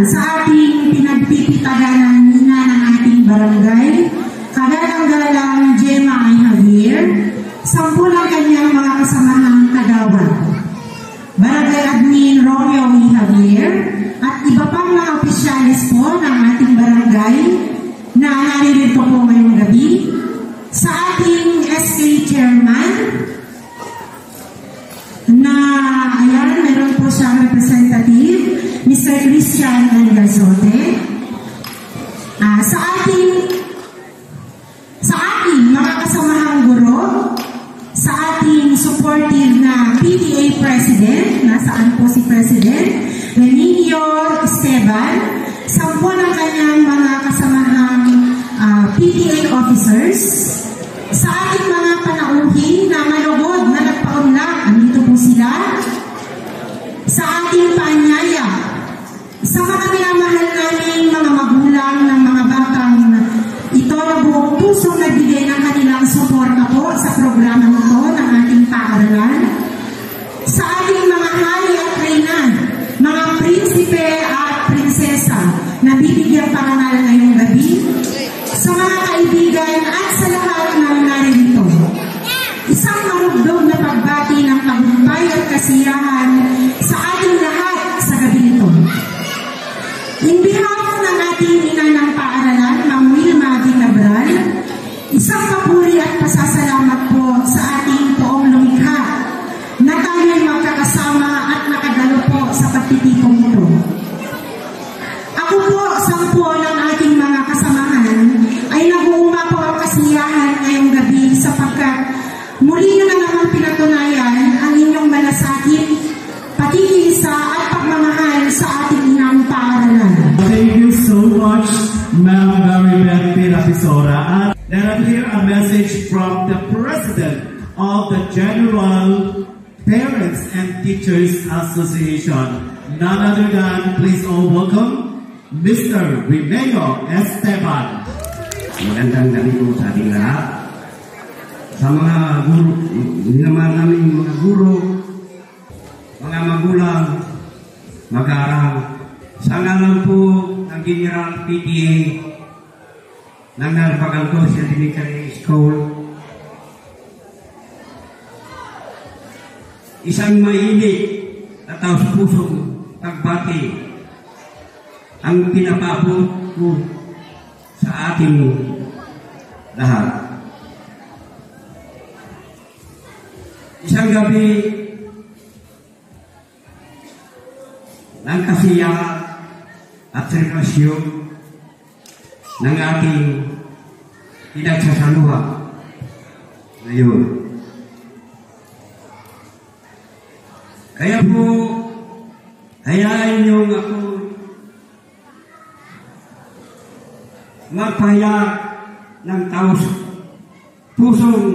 sa ating pinagpipitaganan nina ng ating barangay, kagalang-galang Gemma I. Javier, 10 ng kanyang mga kasamahang kagawad, Barangay Admin Romeo E. Javier, at iba pang mga opisyalis po ng ating barangay na naririto po ngayong gabi, sa ating SK Chairman, na ayan, meron po siyang representative, Mr. Christian Angazote. Sa ating mga kasamahang guro, sa ating supportive na PTA President, nasaan po si President Renigio Esteban, 10 ng kanyang mga kasamahang PTA officers, sa ating mga panauhin na malugod na nagpaunlak, andito po sila, sa ating paanyaya, sa mga minamahal namin mga magulang ng mga batang ito na buong pusong nagbigay ng kanilang suporta po sa programa nito ng ating paaralan, sa ating mga hari at reyna, mga prinsipe at prinsesa na bibigyan parangal ngayong gabi, sa mga kaibigan at sa lahat ng naririto. Isang marugdog na pagbati ng tagumpay at kasiyahan sa ating lahat sa gabi nito. In behalf ng ating ina ng paaralan, Ma'am Wilma Vinabral, isang papuri at pasasalamat po sa ating poong lumikha na tayo'y magkakasama at nakadalo po sa pagtitipong ito. Ako po, 10 ng ating mga kasamahan ay nag-uuma po ang kasiyahan ngayong gabi sapagkat muli na naman pinatunayan ang inyong malasakit, pakikiisa at pagmamahal sa ating inang paaralan. Thank you so much, Ma'am Maribeth Pirapisora. And let us hear a message from the President of the General Parents and Teachers Association. None other than, please all welcome, Mr. Remeo Esteban. Magandang gabi po sa ating lahat. Sa mga guro, naman naming mga guro, mga magulang, mag-aaral, sa ngalan po ng General PTA ng Narpagalcos Elementary School, isang mainit at taos-pusong pagbati ang pinapabot ko sa ating lahat. Isang gabi ng kasiyahan at selebrasyon ng ating pinagsasaluhan ngayon. Kaya po, hayaan niyo ako magpahayag ng taos-pusong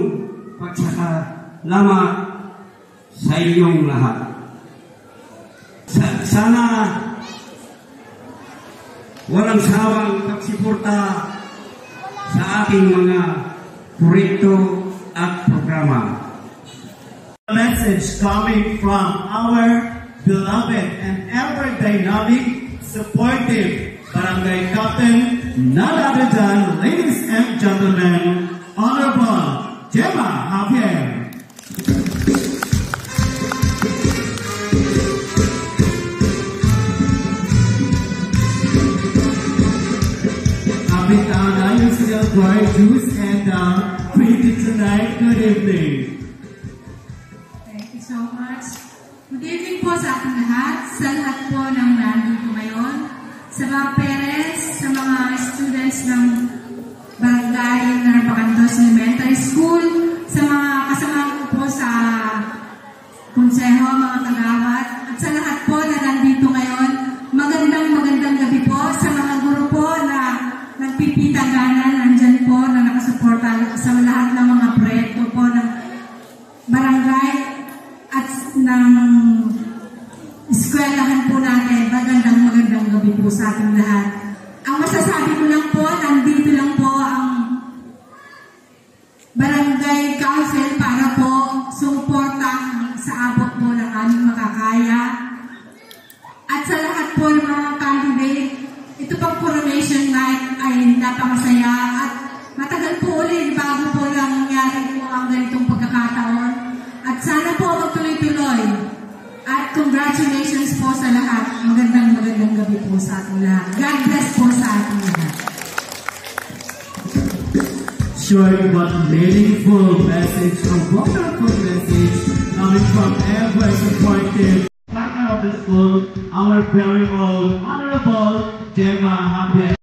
pagsasalamat sa inyong lahat. Sana walang sawang pagsuporta sa ating mga proyekto at programa. A message coming from our beloved and ever dynamic, supportive Barangay Captain, none other than, ladies and gentlemen, Honorable Gemma Javier. You're still gorgeous and pretty tonight. Good evening. Thank you so much. Good evening po sa ating lahat, sa lahat po ng nandito ngayon, sa mga parents, sa mga students ng Barangay Narpacantos Elementary School, sa mga kasamahan ko po sa konseho, mga kagawad, at sa lahat po na nandito ngayon. Magandang gabi po sa mga guro po na nagpipitaganan, nandyan po na nakasuporta sa lahat ng mga proyekto po ng barangay at ng eskwelahan po natin. Magandang gabi po sa ating lahat. Ang masasabi ko lang po, nandito lang po ang Barangay Council para po sumuporta sa abot po ng aming makakaya. At sa lahat po ng mga candidates napamasaya at matagal po ulit bago po lang nangyari po ang ganitong pagkakataon. At sana po magtuloy-tuloy. At congratulations po sa lahat. Magandang gabi po sa ating lahat. God bless po sa ating lahat. Short but meaningful message, a wonderful message coming from ever supportive partner of the school, our very own Honorable Gemma Javier.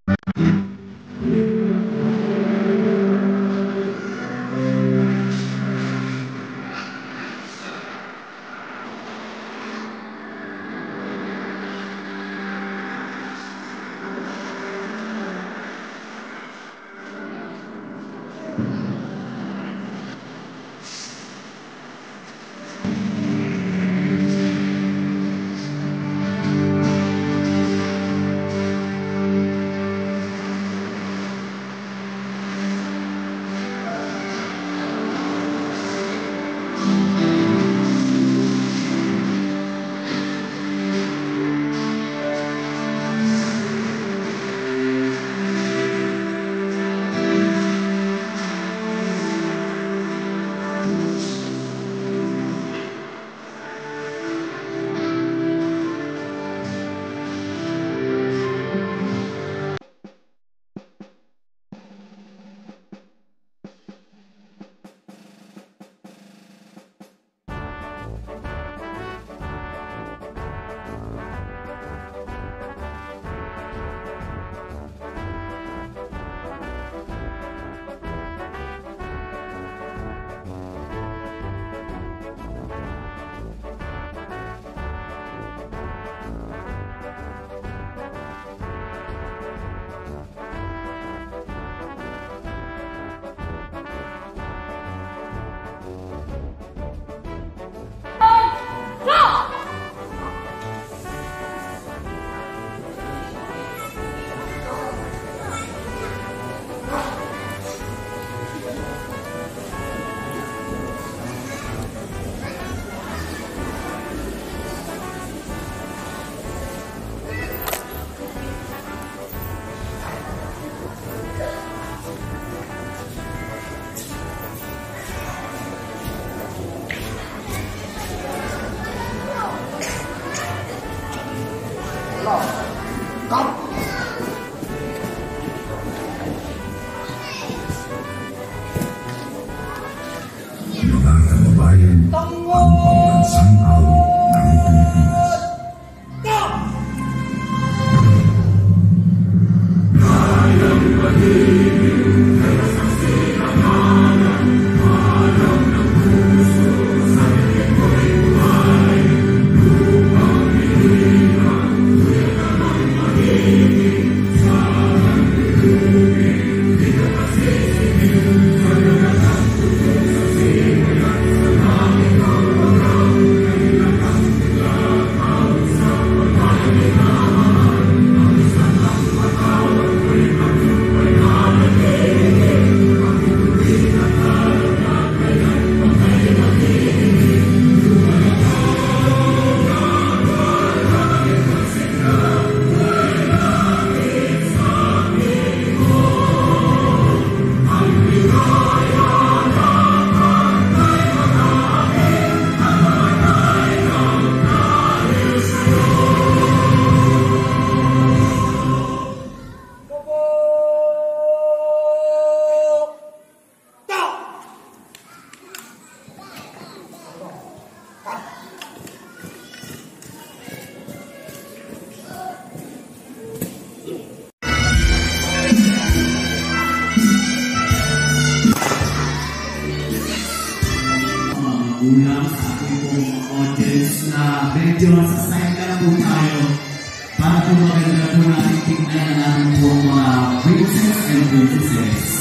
Mga kababayan, ang pambansang awit ng Pilipinas. Hayang pag-ibig, kasasin ang halang, halang ng puso, sa ito'y buhay. Lupang hihirang, kuya ka ng mag-ibig, sa alang lulubig, di ka pasisipin, sa nagatang puso sa simulan, sa langit ang pagkaw, kailangan sila ang sa pagkakalitaan, ang isang ang pagkawag, ko'y maglumpay halagin, pag-ituloy na talaga, kailan pa kayo mag-ibig, lumalakaw na parang sila, ay langit sa ko, ang ligaya dapat ay makain, ang matay ng nais ko. Ulang sa ating pong audience na medyo masasaya na po tayo para po maganda po natin tingnan na natin po mga princess and princesses.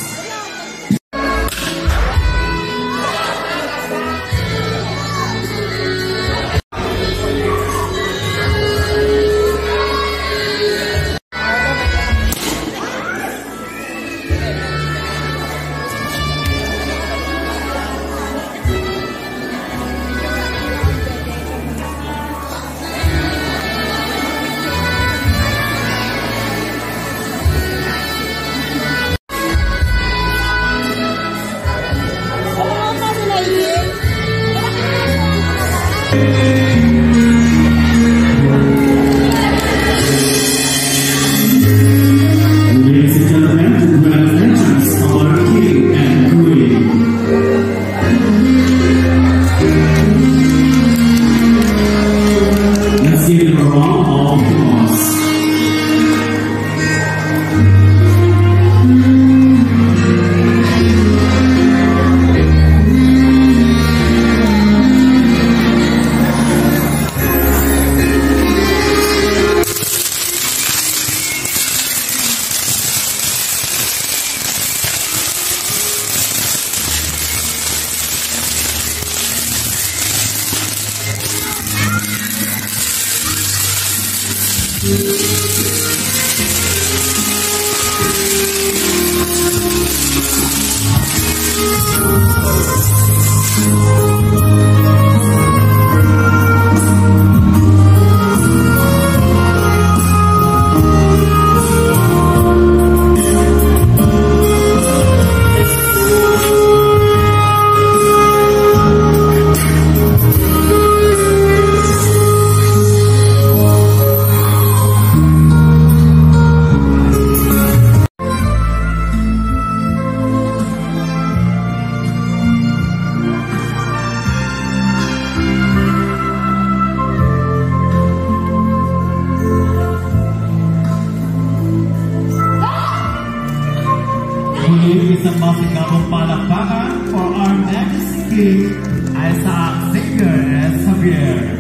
Isang masigabong palakpakan for our next king, Isaac Xavier S. Javier.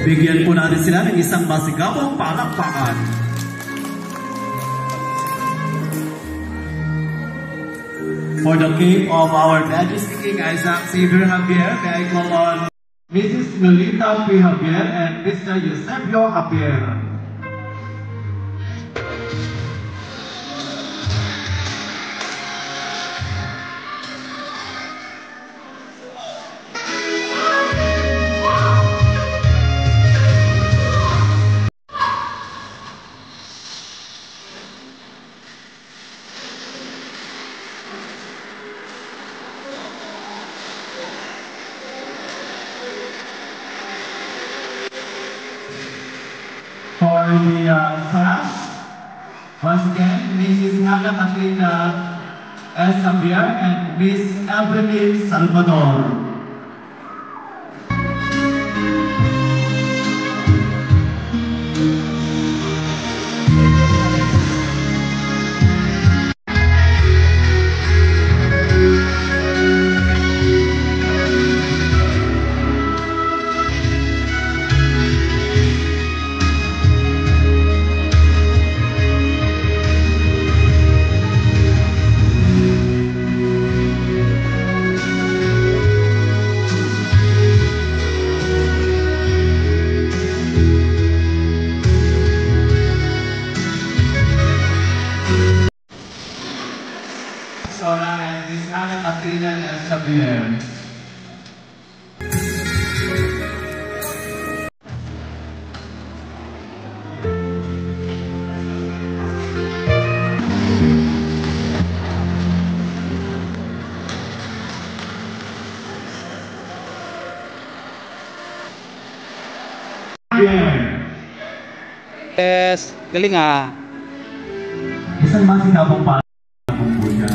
Bigyan po natin sila ng isang masigabong palakpakan. For the king of our Majesty King Isaac Xavier Javier, may I call on Mrs. Melinda P. Javier and Mr. Eusebio Javier. For the class, once again, Mrs. Hannah Katrina S. Javier and Miss Evelyn Salvador. And Miss Hannah Katrina S. Javier. Yes, galing ah. Isang masinabong palakpakan po siya.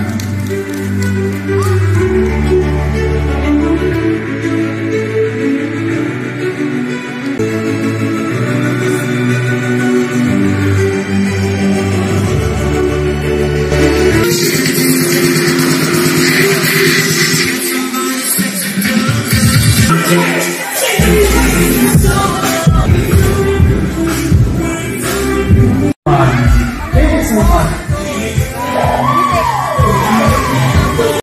Yeah.